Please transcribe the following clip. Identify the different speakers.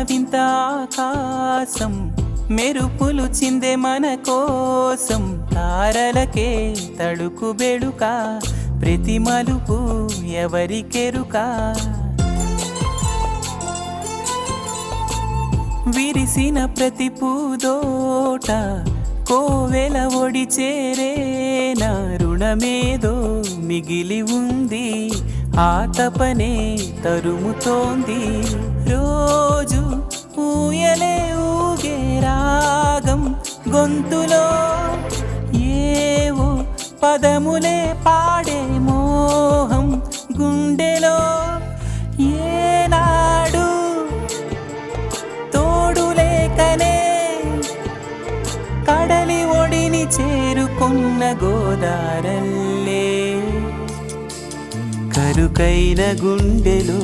Speaker 1: వింత ఆకాశం మెరుపులు చిందే మన కోసం తారలకే తడుకు బెడుక ప్రతి మలుపు ఎవరికెరుక విరిసిన ప్రతి పూదోట కోవెల ఒడి చేరేనా రుణమేదో మిగిలి ఉంది ఆ తపనే తరుముతోంది రోజు ఊయలే ఊగే రాగం గొంతులో ఏవో పదములే పాడే మోహం గుండెలో ఏనాడు తోడు లేకనే కడలి ఒడిని చేరుకున్న గోదారల్లే కరుకైన గుండెలో